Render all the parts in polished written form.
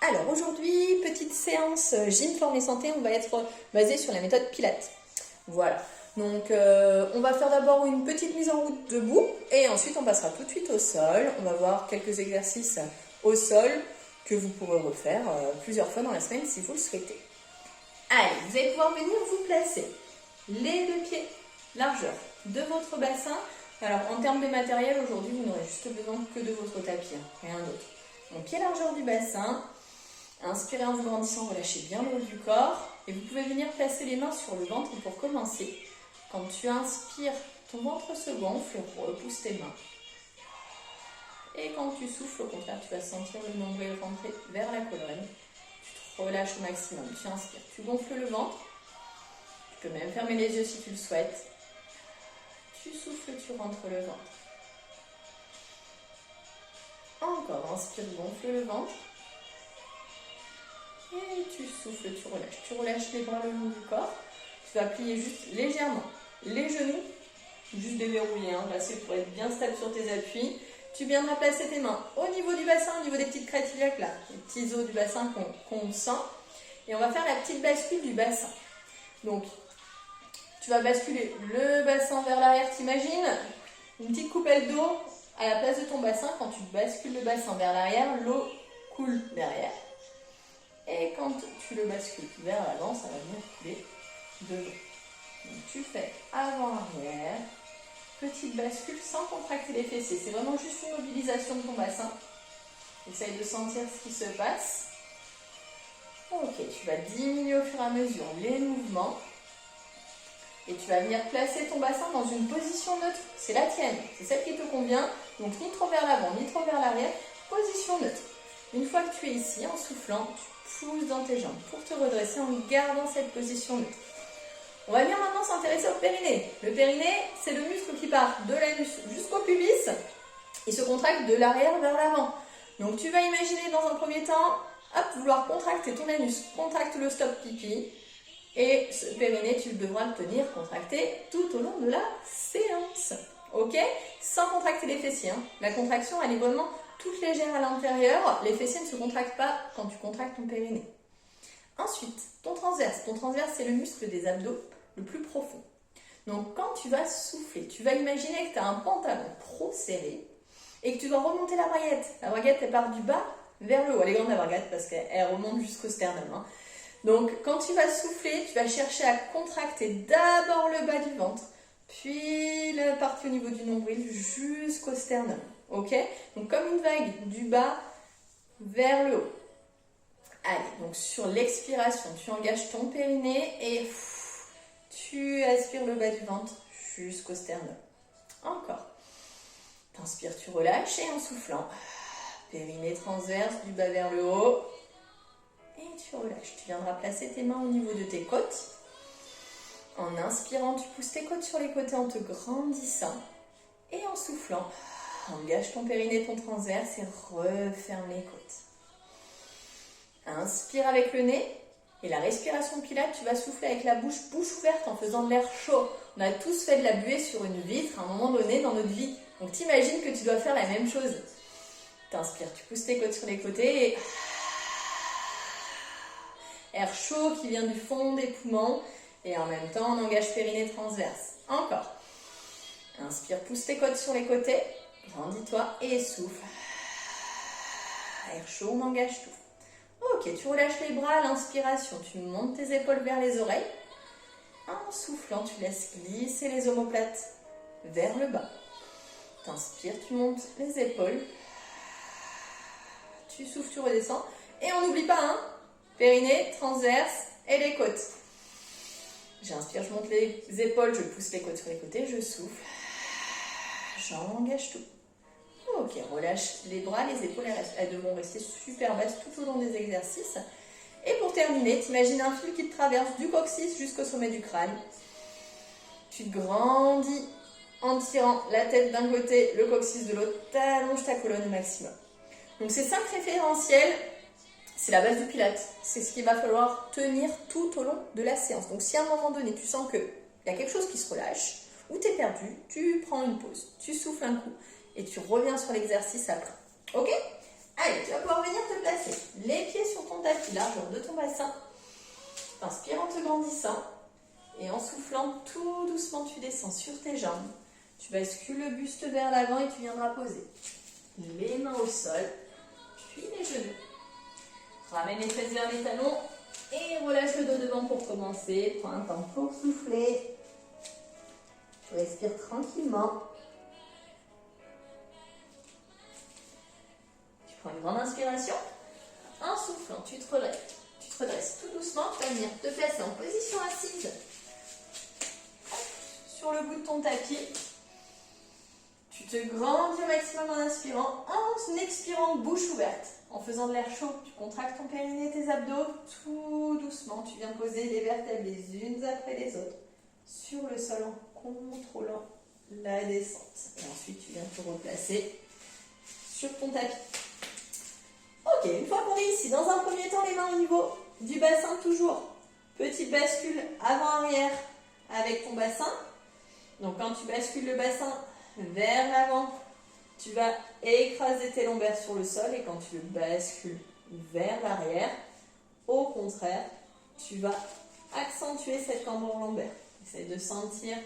Alors aujourd'hui, petite séance gym, forme et santé, on va être basé sur la méthode Pilates. Voilà, donc on va faire d'abord une petite mise en route debout et ensuite on passera tout de suite au sol. On va voir quelques exercices au sol que vous pourrez refaire plusieurs fois dans la semaine si vous le souhaitez. Allez, vous allez pouvoir venir vous placer les deux pieds largeur de votre bassin. Alors en termes de matériel, aujourd'hui vous n'aurez juste besoin que de votre tapis, rien d'autre. Donc pied largeur du bassin. Inspirez en vous grandissant, relâchez bien le haut du corps et vous pouvez venir placer les mains sur le ventre pour commencer. Quand tu inspires, ton ventre se gonfle, repousse tes mains. Et quand tu souffles, au contraire, tu vas sentir le nombril rentrer vers la colonne. Tu te relâches au maximum, tu inspires, tu gonfles le ventre. Tu peux même fermer les yeux si tu le souhaites. Tu souffles, tu rentres le ventre. Encore, inspire, gonfle le ventre. Et tu souffles, tu relâches. Tu relâches les bras le long du corps. Tu vas plier juste légèrement les genoux, juste déverrouiller. Là, c'est pour être bien stable sur tes appuis. Tu viendras placer tes mains au niveau du bassin, au niveau des petites crêtes iliaques là, les petits os du bassin qu'on sent. Et on va faire la petite bascule du bassin. Donc, tu vas basculer le bassin vers l'arrière, t'imagines une petite coupelle d'eau à la place de ton bassin. Quand tu bascules le bassin vers l'arrière, l'eau coule derrière. Et quand tu le bascules vers l'avant, ça va venir couler devant. Donc tu fais avant-arrière, petite bascule sans contracter les fessiers. C'est vraiment juste une mobilisation de ton bassin. Essaye de sentir ce qui se passe. Ok, tu vas diminuer au fur et à mesure les mouvements. Et tu vas venir placer ton bassin dans une position neutre. C'est la tienne, c'est celle qui te convient. Donc ni trop vers l'avant, ni trop vers l'arrière. Position neutre. Une fois que tu es ici, en soufflant, tu pousses dans tes jambes pour te redresser en gardant cette position neutre. On va bien maintenant s'intéresser au périnée. Le périnée, c'est le muscle qui part de l'anus jusqu'au pubis. Il se contracte de l'arrière vers l'avant. Donc tu vas imaginer dans un premier temps, vouloir contracter ton anus, contracte le stop pipi. Et ce périnée, tu devras le tenir contracté tout au long de la séance. Ok? Sans contracter les fessiers. La contraction, elle est vraiment toute légère à l'intérieur. Les fessiers ne se contractent pas quand tu contractes ton périnée. Ensuite, ton transverse. Ton transverse, c'est le muscle des abdos le plus profond. Donc, quand tu vas souffler, tu vas imaginer que tu as un pantalon trop serré et que tu dois remonter la braguette. La braguette, elle part du bas vers le haut. Elle est grande, la braguette, parce qu'elle remonte jusqu'au sternum. Donc, quand tu vas souffler, tu vas chercher à contracter d'abord le bas du ventre, puis la partie au niveau du nombril jusqu'au sternum. Ok? Donc, comme une vague du bas vers le haut. Allez, donc sur l'expiration, tu engages ton périnée et tu aspires le bas du ventre jusqu'au sternum. Encore. T'inspires, tu relâches et en soufflant, périnée transverse du bas vers le haut. Et tu relâches. Tu viendras placer tes mains au niveau de tes côtes. En inspirant, tu pousses tes côtes sur les côtés en te grandissant. Et en soufflant, engage ton périnée, ton transverse et referme les côtes. Inspire avec le nez. Et la respiration Pilates, tu vas souffler avec la bouche ouverte en faisant de l'air chaud. On a tous fait de la buée sur une vitre à un moment donné dans notre vie. Donc t'imagines que tu dois faire la même chose. T'inspires, tu pousses tes côtes sur les côtés et air chaud qui vient du fond des poumons. Et en même temps, on engage périnée transverse. Encore. Inspire, pousse tes côtes sur les côtés. Grandis-toi et souffle. Air chaud, on engage tout. Ok, tu relâches les bras à l'inspiration. Tu montes tes épaules vers les oreilles. En soufflant, tu laisses glisser les omoplates vers le bas. T'inspires, tu montes les épaules. Tu souffles, tu redescends. Et on n'oublie pas, périnée, transverse et les côtes. J'inspire, je monte les épaules, je pousse les côtes sur les côtés, je souffle. J'engage tout. Ok, relâche les bras, les épaules, elles devront rester super basses tout au long des exercices. Et pour terminer, t'imagines un fil qui te traverse du coccyx jusqu'au sommet du crâne. Tu grandis en tirant la tête d'un côté, le coccyx de l'autre, t'allonges ta colonne au maximum. Donc ces 5 référentiels, c'est la base du Pilates. C'est ce qu'il va falloir tenir tout au long de la séance. Donc si à un moment donné, tu sens qu'il y a quelque chose qui se relâche, ou tu es perdu, tu prends une pause, tu souffles un coup et tu reviens sur l'exercice après. Ok? Allez, tu vas pouvoir venir te placer les pieds sur tapis, largeur de ton bassin. Inspire en te grandissant. Et en soufflant tout doucement, tu descends sur tes jambes. Tu bascules le buste vers l'avant et tu viendras poser les mains au sol, puis les genoux. Ramène les fesses vers les talons et relâche le dos devant pour commencer. Prends un temps pour souffler. Tu respires tranquillement. Tu prends une grande inspiration. En soufflant, tu te relèves. Tu te redresses tout doucement. Tu vas venir te placer en position assise sur le bout de ton tapis. Tu te grandis au maximum en inspirant, en expirant bouche ouverte. En faisant de l'air chaud, tu contractes ton périnée et tes abdos. Tout doucement, tu viens poser les vertèbres les unes après les autres sur le sol en contrôlant la descente. Et ensuite, tu viens te replacer sur ton tapis. Ok, une fois qu'on est ici, dans un premier temps, les mains au niveau du bassin toujours. Petite bascule avant-arrière avec ton bassin. Donc quand tu bascules le bassin vers l'avant, tu vas écraser tes lombaires sur le sol et quand tu le bascules vers l'arrière, au contraire, tu vas accentuer cette cambrure lombaire. Essaye de sentir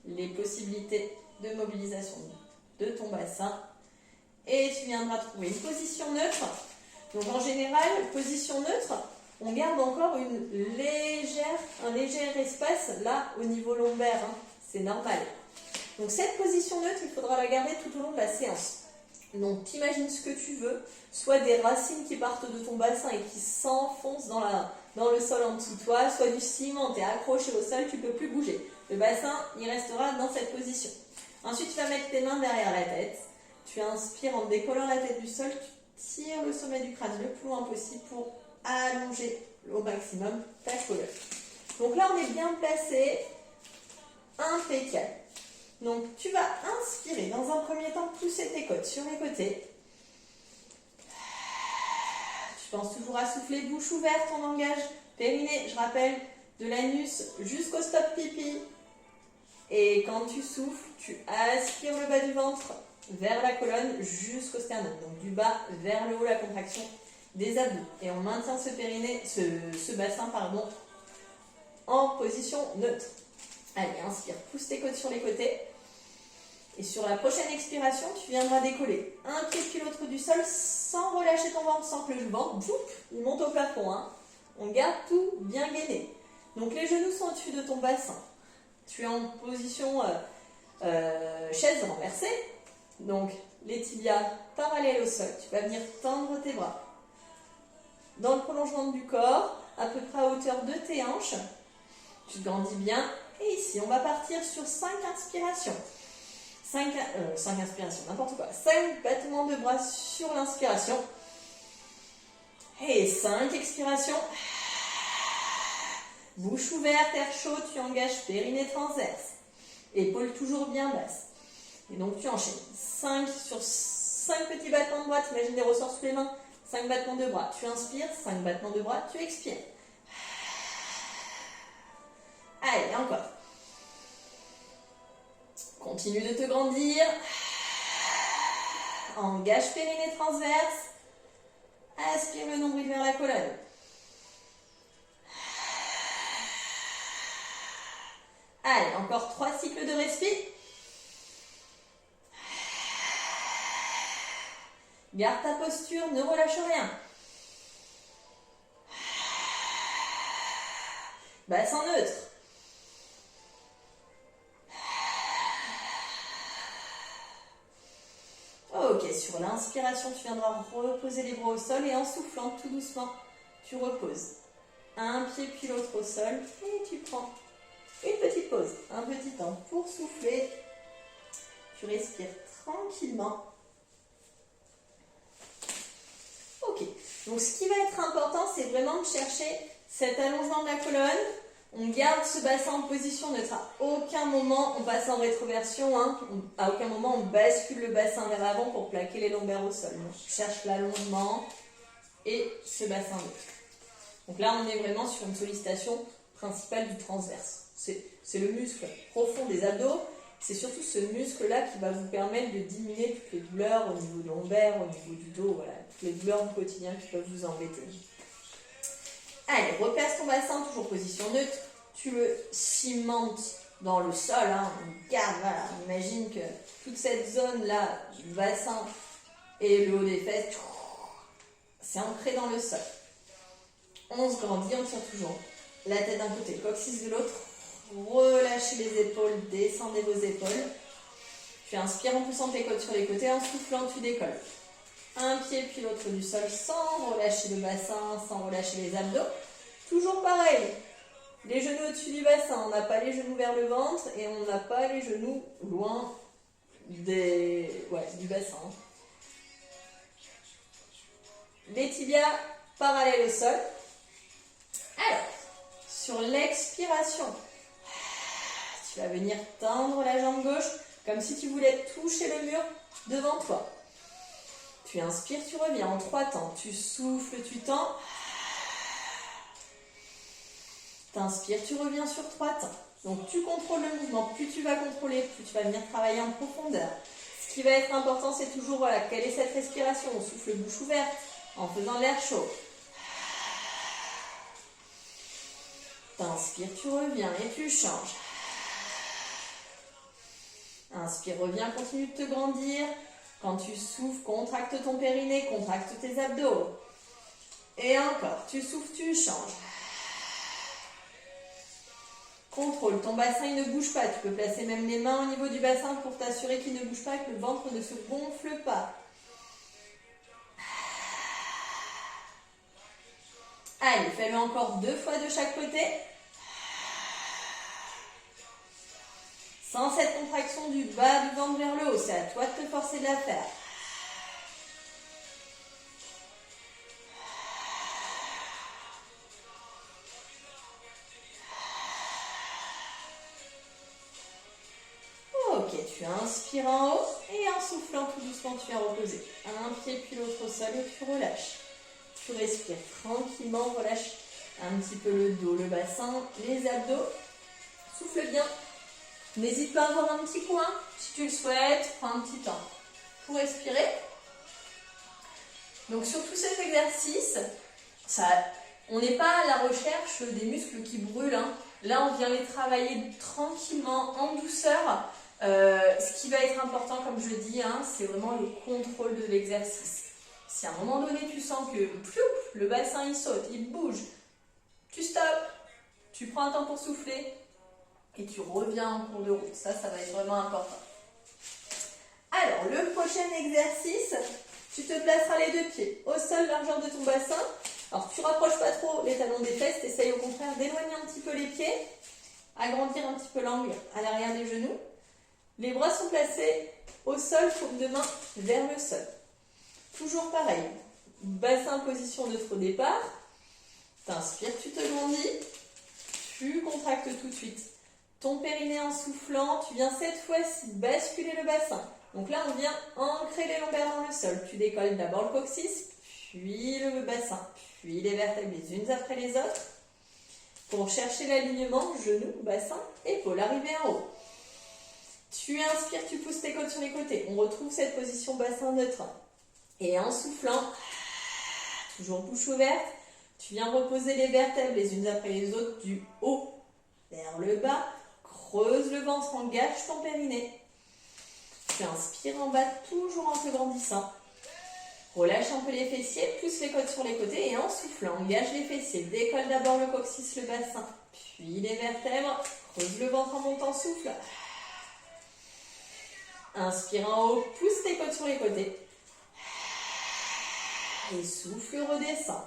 les possibilités de mobilisation de ton bassin et tu viendras trouver une position neutre. Donc en général, position neutre, on garde encore un léger espace là au niveau lombaire, hein. C'est normal. Donc cette position neutre, il faudra la garder tout au long de la séance. Donc t'imagines ce que tu veux, soit des racines qui partent de ton bassin et qui s'enfoncent dans le sol en dessous de toi, soit du ciment, tu es accroché au sol, tu ne peux plus bouger. Le bassin, il restera dans cette position. Ensuite, tu vas mettre tes mains derrière la tête. Tu inspires en décollant la tête du sol, tu tires le sommet du crâne le plus loin possible pour allonger au maximum ta colonne. Donc là, on est bien placé. Impeccable. Donc tu vas inspirer. Dans un premier temps, pousser tes côtes sur les côtés. Tu penses toujours à souffler, bouche ouverte, on engage périnée, je rappelle, de l'anus jusqu'au stop pipi. Et quand tu souffles, tu aspires le bas du ventre vers la colonne jusqu'au sternum. Donc du bas vers le haut, la contraction des abdos. Et on maintient ce périnée, ce bassin, en position neutre. Allez, inspire, pousse tes côtes sur les côtés. Et sur la prochaine expiration, tu viendras décoller un pied puis l'autre du sol sans relâcher ton ventre, sans que le ventre il monte au plafond. Hein. On garde tout bien gainé. Donc les genoux sont au-dessus de ton bassin. Tu es en position chaise renversée. Donc les tibias parallèles au sol. Tu vas venir tendre tes bras dans le prolongement du corps, à peu près à hauteur de tes hanches. Tu te grandis bien. Et ici, on va partir sur 5 inspirations. 5 inspirations, n'importe quoi. 5 battements de bras sur l'inspiration. Et 5 expirations. Bouche ouverte, air chaud, tu engages périnée transverse. Épaules toujours bien basses. Et donc tu enchaînes. 5 petits battements de bras, tu imagines des ressorts sous les mains. 5 battements de bras, tu inspires. 5 battements de bras, tu expires. Allez, encore. Continue de te grandir. Engage périnée transverse. Aspire le nombril vers la colonne. Allez, encore 3 cycles de respi. Garde ta posture, ne relâche rien. Bassin neutre. Ok, sur l'inspiration, tu viendras reposer les bras au sol et en soufflant tout doucement, tu reposes un pied puis l'autre au sol et tu prends une petite pause, un petit temps pour souffler. Tu respires tranquillement. Ok, donc ce qui va être important, c'est vraiment de chercher cet allongement de la colonne. On garde ce bassin en position neutre. À aucun moment on passe en rétroversion. Hein. À aucun moment on bascule le bassin vers l'avant pour plaquer les lombaires au sol. Donc, je cherche l'allongement et ce bassin neutre. Donc là, on est vraiment sur une sollicitation principale du transverse. C'est le muscle profond des abdos C'est surtout ce muscle-là qui va vous permettre de diminuer toutes les douleurs au niveau de lombaire, au niveau du dos, voilà, toutes les douleurs du quotidien qui peuvent vous embêter. Allez, replace ton bassin, toujours position neutre. Tu le cimentes dans le sol, hein. Garde, voilà, on imagine que toute cette zone-là du bassin et le haut des fesses, c'est ancré dans le sol. On se grandit, on tire toujours. La tête d'un côté, le coccyx de l'autre. Relâchez les épaules, descendez vos épaules. Tu inspires en poussant tes côtes sur les côtés, en soufflant, tu décolles. Un pied puis l'autre du sol sans relâcher le bassin, sans relâcher les abdos. Toujours pareil. Les genoux au-dessus du bassin, on n'a pas les genoux vers le ventre et on n'a pas les genoux loin du bassin. Les tibias parallèles au sol. Alors, sur l'expiration, tu vas venir tendre la jambe gauche comme si tu voulais toucher le mur devant toi. Tu inspires, tu reviens en 3 temps. Tu souffles, tu tends. T'inspires, tu reviens sur 3 temps. Donc tu contrôles le mouvement. Plus tu vas contrôler, plus tu vas venir travailler en profondeur. Ce qui va être important, c'est toujours, voilà, quelle est cette respiration. On souffle bouche ouverte en faisant de l'air chaud. T'inspires, tu reviens et tu changes. Inspire, reviens, continue de te grandir. Quand tu souffles, contracte ton périnée, contracte tes abdos. Et encore, tu souffles, tu changes. Contrôle, ton bassin il ne bouge pas. Tu peux placer même les mains au niveau du bassin pour t'assurer qu'il ne bouge pas et que le ventre ne se gonfle pas. Allez, fais-le encore 2 fois de chaque côté. Sans cette contraction du bas du ventre vers le haut, c'est à toi de te forcer de la faire. Ok, tu inspires en haut et en soufflant tout doucement, tu viens reposer. Un pied puis l'autre au sol et tu relâches. Tu respires tranquillement, relâche un petit peu le dos, le bassin, les abdos. Souffle bien. N'hésite pas à avoir un petit coin. Si tu le souhaites, prends un petit temps pour respirer. Donc sur tous ces exercices, on n'est pas à la recherche des muscles qui brûlent. Hein. Là, on vient les travailler tranquillement, en douceur. Ce qui va être important, comme je dis, hein, c'est vraiment le contrôle de l'exercice. Si à un moment donné, tu sens que le bassin il saute, il bouge, tu stoppes, tu prends un temps pour souffler et tu reviens en cours de route. Ça va être vraiment important. Alors, le prochain exercice, tu te placeras les 2 pieds au sol, largeur de ton bassin. Alors, tu rapproches pas trop les talons des fesses, essaye au contraire d'éloigner un petit peu les pieds, agrandir un petit peu l'angle à l'arrière des genoux. Les bras sont placés au sol, paume de main vers le sol. Toujours pareil, bassin position neutre au départ. T'inspires, tu te grandis, tu contractes tout de suite ton périnée en soufflant. Tu viens cette fois-ci basculer le bassin. Donc là, on vient ancrer les lombaires dans le sol. Tu décolles d'abord le coccyx, puis le bassin, puis les vertèbres les unes après les autres. Pour chercher l'alignement, genoux, bassin, épaules, arriver en haut. Tu inspires, tu pousses tes côtes sur les côtés. On retrouve cette position bassin neutre. Et en soufflant, toujours bouche ouverte, tu viens reposer les vertèbres les unes après les autres du haut vers le bas. Creuse le ventre, engage ton périnée. Tu inspires en bas, toujours en te grandissant. Relâche un peu les fessiers, pousse les côtes sur les côtés et en soufflant, engage les fessiers. Décolle d'abord le coccyx, le bassin, puis les vertèbres. Creuse le ventre en montant, souffle. Inspire en haut, pousse tes côtes sur les côtés. Et souffle, redescend.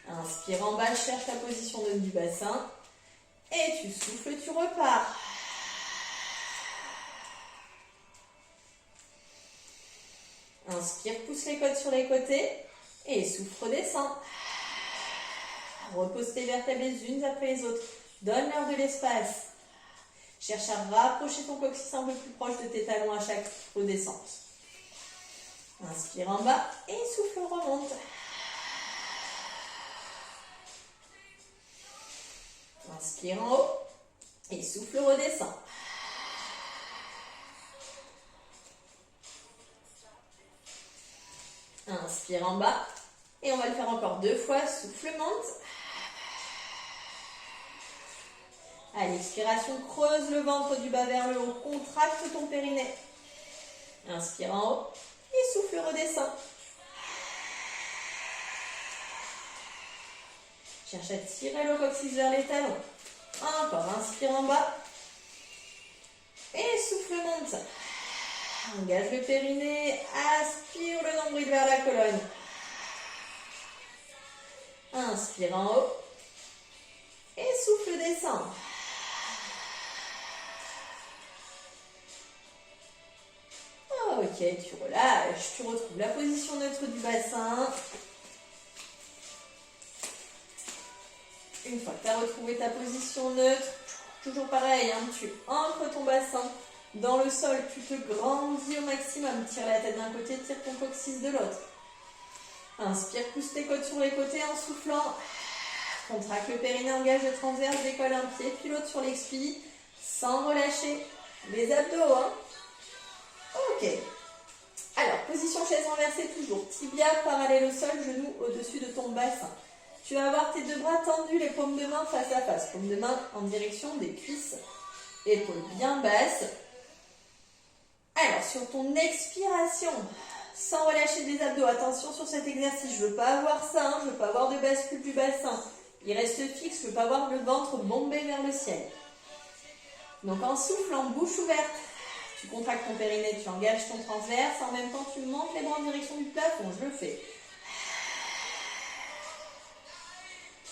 Inspire en bas, cherche la position neutre du bassin. Et tu souffles, tu repars. Inspire, pousse les côtes sur les côtés. Et souffle, redescend. Repose tes vertèbres les unes après les autres. Donne-leur de l'espace. Cherche à rapprocher ton coccyx un peu plus proche de tes talons à chaque redescente. Inspire en bas et souffle, remonte. Inspire en haut Et souffle, redescend. Inspire en bas. Et on va le faire encore 2 fois. Souffle, monte. À l'expiration, creuse le ventre du bas vers le haut. Contracte ton périnée. Inspire en haut. Et souffle, redescend. Cherche à tirer le coccyx vers les talons. Encore, inspire en bas. Et souffle, monte. Engage le périnée. Aspire le nombril vers la colonne. Inspire en haut. Et souffle, descend. Ok, tu relâches. Tu retrouves la position neutre du bassin. Une fois que tu as retrouvé ta position neutre, toujours pareil, hein, tu ancres ton bassin dans le sol, tu te grandis au maximum, tire la tête d'un côté, tire ton coccyx de l'autre. Inspire, pousse tes côtes sur les côtés en soufflant. Contracte le périnée, engage le transverse, décolle un pied, puis l'autre sur l'expi, sans relâcher les abdos. Hein. Ok. Alors, position chaise renversée toujours, tibia parallèle au sol, genou au-dessus de ton bassin. Tu vas avoir tes 2 bras tendus, les paumes de main face à face. Paumes de main en direction des cuisses. Épaules bien basses. Alors, sur ton expiration, sans relâcher des abdos, attention sur cet exercice. Je ne veux pas avoir ça, hein, je ne veux pas avoir de bascule du bassin. Il reste fixe, je ne veux pas avoir le ventre bombé vers le ciel. Donc, en soufflant, bouche ouverte, tu contractes ton périnée, tu engages ton transverse. En même temps, tu montes les bras en direction du plafond. Je le fais.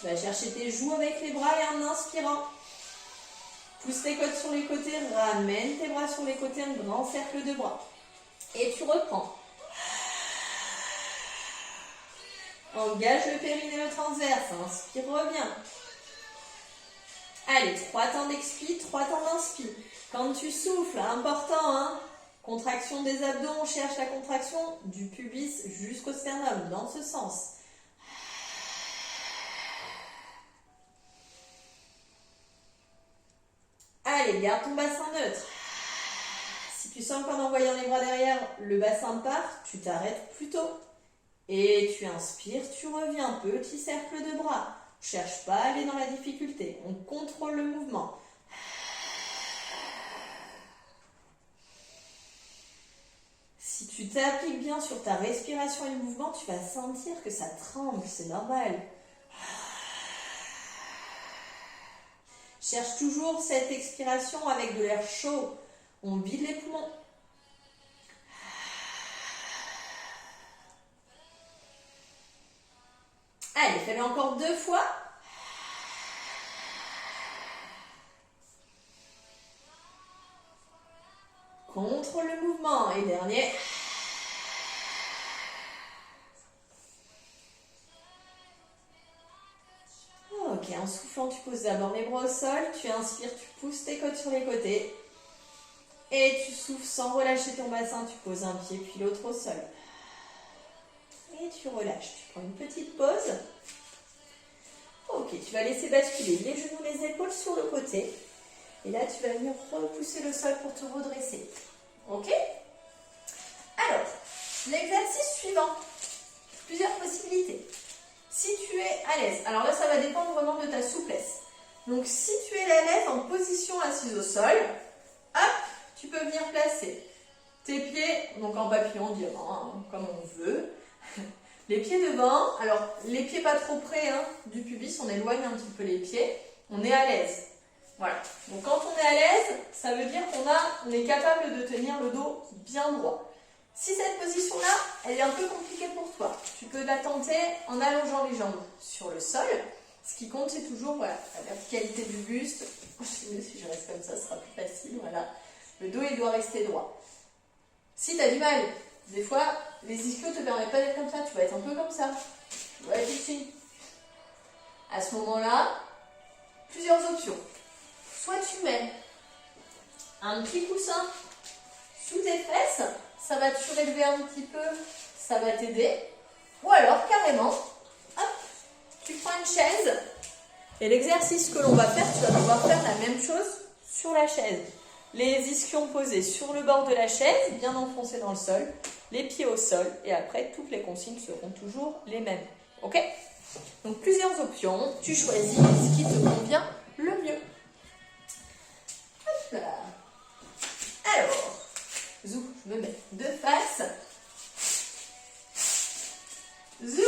Tu vas chercher tes joues avec les bras et en inspirant, pousse tes côtes sur les côtés, ramène tes bras sur les côtés, un grand cercle de bras. Et tu reprends. Engage le périnée, le transverse, inspire, reviens. Allez, 3 temps d'expi, 3 temps d'inspi. Quand tu souffles, important, hein, contraction des abdos, on cherche la contraction du pubis jusqu'au sternum, dans ce sens. Allez, garde ton bassin neutre. Si tu sens qu'en envoyant les bras derrière, le bassin part, tu t'arrêtes plus tôt. Et tu inspires, tu reviens, petit cercle de bras. On ne cherche pas à aller dans la difficulté, on contrôle le mouvement. Si tu t'appliques bien sur ta respiration et le mouvement, tu vas sentir que ça tremble, c'est normal. Cherche toujours cette expiration avec de l'air chaud. On vide les poumons. Allez, fais-le encore 2 fois. Contrôle le mouvement. Et dernier. Ok, en soufflant, tu poses d'abord les bras au sol. Tu inspires, tu pousses tes côtes sur les côtés. Et tu souffles sans relâcher ton bassin. Tu poses un pied puis l'autre au sol. Et tu relâches. Tu prends une petite pause. Ok, tu vas laisser basculer les genoux, les épaules sur le côté. Et là, tu vas venir repousser le sol pour te redresser. Ok? Alors, l'exercice suivant. Plusieurs possibilités. Si tu es à l'aise, alors là, ça va dépendre vraiment de ta souplesse. Donc, si tu es à l'aise en position assise au sol, hop, tu peux venir placer tes pieds, donc en papillon, diamant, hein, comme on veut. Les pieds devant, alors les pieds pas trop près hein, du pubis, on éloigne un petit peu les pieds, on est à l'aise. Voilà, donc quand on est à l'aise, ça veut dire qu'on est capable de tenir le dos bien droit. Si cette position-là, elle est un peu compliquée pour toi, tu peux la tenter en allongeant les jambes sur le sol. Ce qui compte, c'est toujours voilà, la verticalité du buste. Si je reste comme ça, ce sera plus facile. Voilà. Le dos, il doit rester droit. Si tu as du mal, des fois, les ischios ne te permettent pas d'être comme ça. Tu vas être un peu comme ça. Tu vas être ici. À ce moment-là, plusieurs options. Soit tu mets un petit coussin sous tes fesses, ça va te surélever un petit peu, ça va t'aider. Ou alors, carrément, hop, tu prends une chaise et l'exercice que l'on va faire, tu vas pouvoir faire la même chose sur la chaise. Les ischions posés sur le bord de la chaise, bien enfoncés dans le sol, les pieds au sol, et après, toutes les consignes seront toujours les mêmes. Ok? Donc, plusieurs options, tu choisis ce qui te convient le mieux. Hop là. Alors, zou, je me mets de face. Zou.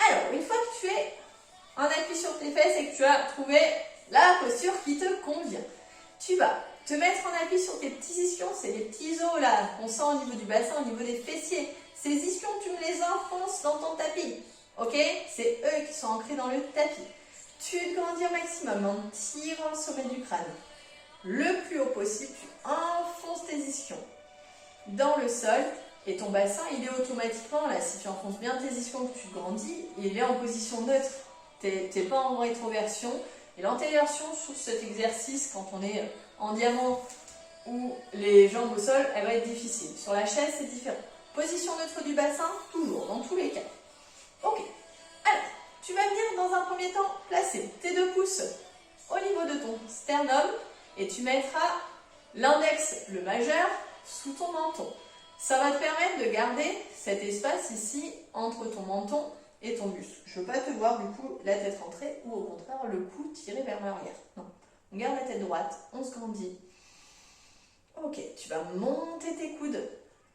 Alors, une fois que tu es en appui sur tes fesses et que tu as trouvé la posture qui te convient, tu vas te mettre en appui sur tes petits ischions, c'est les petits os là qu'on sent au niveau du bassin, au niveau des fessiers. Ces ischions, tu me les enfonces dans ton tapis. Ok? C'est eux qui sont ancrés dans le tapis. Tu te grandis au maximum en tirant le sommet du crâne. Le plus haut possible, tu enfonces tes ischions dans le sol et ton bassin, il est automatiquement là. Si tu enfonces bien tes ischions, que tu grandis, il est en position neutre. Tu n'es pas en rétroversion. Et l'antéversion sur cet exercice, quand on est en diamant ou les jambes au sol, elle va être difficile. Sur la chaise, c'est différent. Position neutre du bassin, toujours, dans tous les cas. Ok. Alors, tu vas venir dans un premier temps placer tes 2 pouces au niveau de ton sternum et tu mettras l'index, le majeur, sous ton menton. Ça va te permettre de garder cet espace ici entre ton menton et ton buste. Je ne veux pas te voir du coup la tête rentrée ou au contraire le cou tiré vers l'arrière. Non, on garde la tête droite, on se grandit. Ok, tu vas monter tes coudes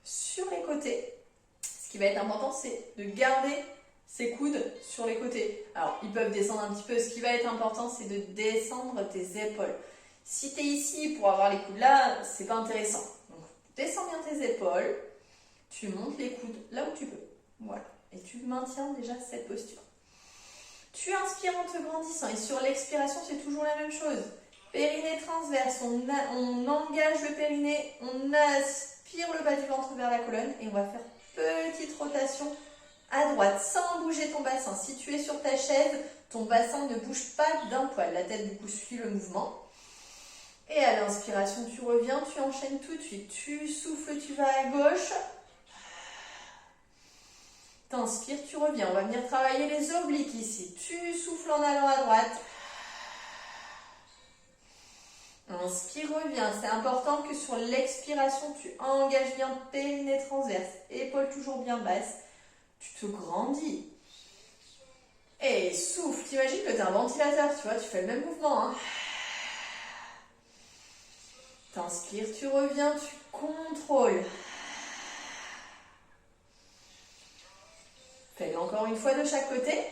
sur les côtés. Ce qui va être important, c'est de garder ces coudes sur les côtés. Alors, ils peuvent descendre un petit peu. Ce qui va être important, c'est de descendre tes épaules. Si tu es ici pour avoir les coudes là, c'est pas intéressant. Donc, descends bien tes épaules. Tu montes les coudes là où tu peux. Voilà. Et tu maintiens déjà cette posture. Tu inspires en te grandissant. Et sur l'expiration, c'est toujours la même chose. Périnée transverse. On engage le périnée. On aspire le bas du ventre vers la colonne. Et on va faire petite rotation à droite sans bouger ton bassin. Si tu es sur ta chaise, ton bassin ne bouge pas d'un poil. La tête du coup suit le mouvement. Et à l'inspiration, tu reviens, tu enchaînes tout de suite. Tu souffles, tu vas à gauche. T'inspires, tu reviens. On va venir travailler les obliques ici. Tu souffles en allant à droite. Inspire, reviens. C'est important que sur l'expiration, tu engages bien périnée transverse. Épaules toujours bien basses. Tu te grandis. Et souffle. T'imagines que tu es un ventilateur, tu vois, tu fais le même mouvement. Hein. T'inspires, tu reviens, tu contrôles. Fais-le encore une fois de chaque côté.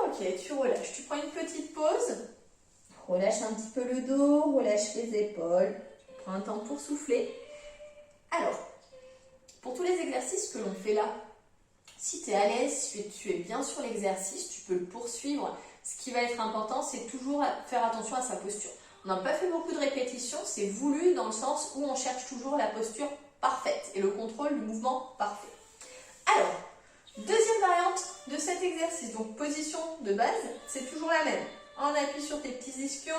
Ok, tu relâches. Tu prends une petite pause. Relâche un petit peu le dos, relâche les épaules. Prends un temps pour souffler. Alors, pour tous les exercices que l'on fait là, si tu es à l'aise, si tu es bien sur l'exercice, tu peux le poursuivre. Ce qui va être important, c'est toujours faire attention à sa posture. On n'a pas fait beaucoup de répétitions, c'est voulu dans le sens où on cherche toujours la posture parfaite et le contrôle du mouvement parfait. Alors, deuxième variante de cet exercice, donc position de base, c'est toujours la même. En appui sur tes petits ischions,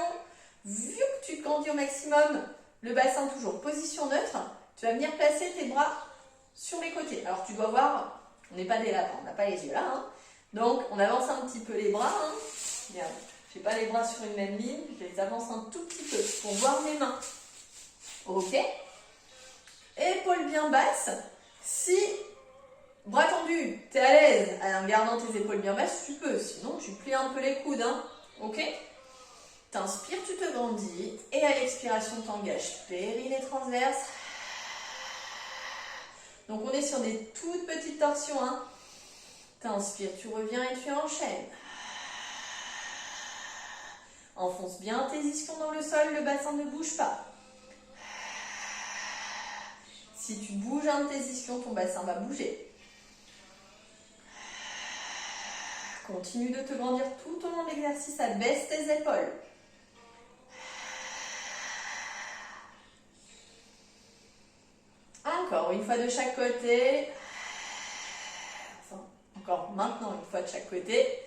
vu que tu te grandis au maximum, le bassin toujours position neutre, tu vas venir placer tes bras sur les côtés. Alors tu dois voir, on n'est pas des lapins, on n'a pas les yeux là, hein. Donc on avance un petit peu les bras. Hein. Regarde, je ne fais pas les bras sur une même ligne, je les avance un tout petit peu pour voir mes mains. Ok. Épaules bien basses. Si bras tendus, tu es à l'aise en gardant tes épaules bien basses, tu peux. Sinon, tu plies un peu les coudes. Hein. Ok. T'inspires, tu te grandis. Et à l'expiration, t'engages périnée transverse. Donc, on est sur des toutes petites torsions. Hein. T'inspires, tu reviens et tu enchaînes. Enfonce bien tes ischions dans le sol, le bassin ne bouge pas. Si tu bouges un de tes ischions, ton bassin va bouger. Continue de te grandir tout au long de l'exercice, abaisse tes épaules. Encore une fois de chaque côté. Enfin, encore maintenant une fois de chaque côté.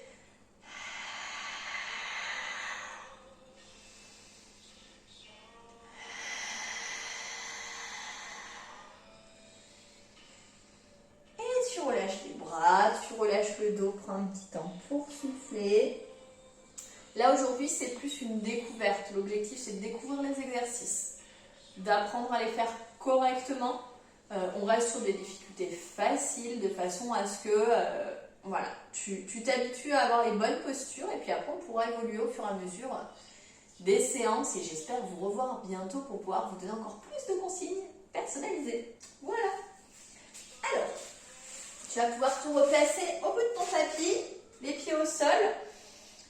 petit temps pour souffler. Là aujourd'hui c'est plus une découverte. L'objectif c'est de découvrir les exercices, d'apprendre à les faire correctement. On reste sur des difficultés faciles de façon à ce que voilà, tu t'habitues à avoir les bonnes postures et puis après on pourra évoluer au fur et à mesure des séances et j'espère vous revoir bientôt pour pouvoir vous donner encore plus de consignes personnalisées. Voilà. Alors, tu vas pouvoir te replacer au bout de ton tapis, les pieds au sol.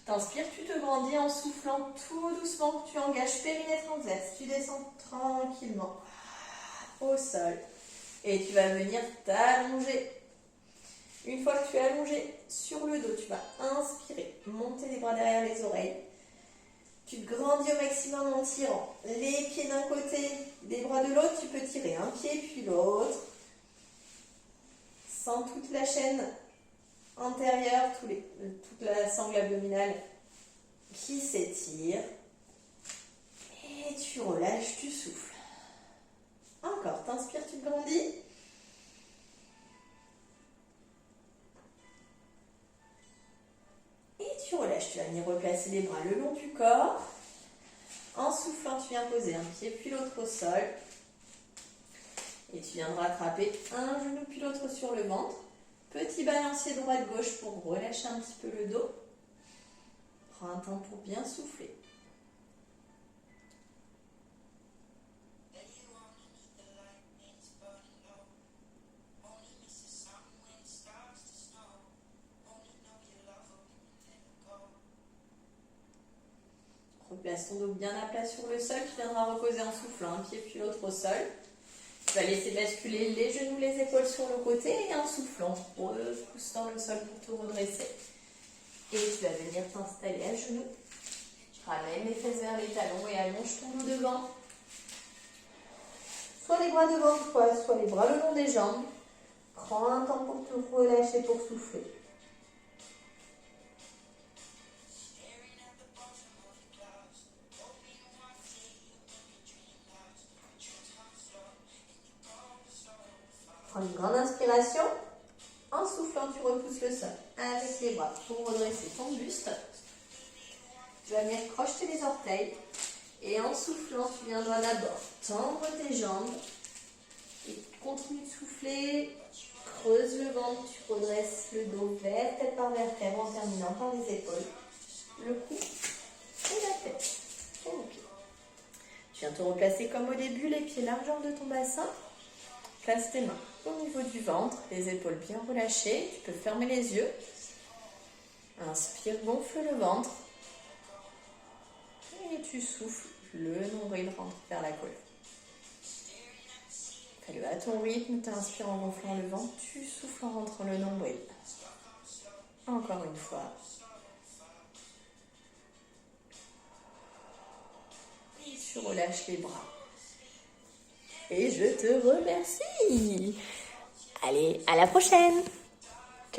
T'inspires, tu te grandis en soufflant tout doucement. Tu engages périnée transverse. Tu descends tranquillement au sol. Et tu vas venir t'allonger. Une fois que tu es allongé sur le dos, tu vas inspirer, monter les bras derrière les oreilles. Tu te grandis au maximum en tirant les pieds d'un côté, les bras de l'autre. Tu peux tirer un pied puis l'autre. Sens toute la chaîne antérieure, toute la sangle abdominale qui s'étire. Et tu relâches, tu souffles. Encore, t'inspires, tu te grandis. Et tu relâches, tu vas venir replacer les bras le long du corps. En soufflant, tu viens poser un pied puis l'autre au sol. Et tu viendras attraper un genou puis l'autre sur le ventre. Petit balancier droite-gauche pour relâcher un petit peu le dos. Prends un temps pour bien souffler. Replace ton dos bien à plat sur le sol. Tu viendras reposer en soufflant un pied puis l'autre au sol. Tu vas laisser basculer les genoux, les épaules sur le côté et en soufflant, repousse dans le sol pour te redresser. Et tu vas venir t'installer à genoux. Ramène les fesses vers les talons et allonge ton dos devant. Soit les bras devant toi, soit les bras le long des jambes. Prends un temps pour te relâcher, pour souffler. Prends une grande inspiration. En soufflant, tu repousses le sol avec les bras pour redresser ton buste. Tu vas venir crocheter les orteils. Et en soufflant, tu viendras d'abord tendre tes jambes. Et continue de souffler. Creuse le ventre, tu redresses le dos vertèbre par vertèbre en terminant par les épaules, le cou et la tête. Okay. Tu viens te replacer comme au début, les pieds largeur de ton bassin. Place tes mains au niveau du ventre, les épaules bien relâchées. Tu peux fermer les yeux. Inspire, gonfle le ventre. Et tu souffles, le nombril rentre vers la colonne. Fais-le à ton rythme, tu inspires en gonflant le ventre, tu souffles en rentrant le nombril. Encore une fois. Et tu relâches les bras. Et je te remercie. Allez, à la prochaine!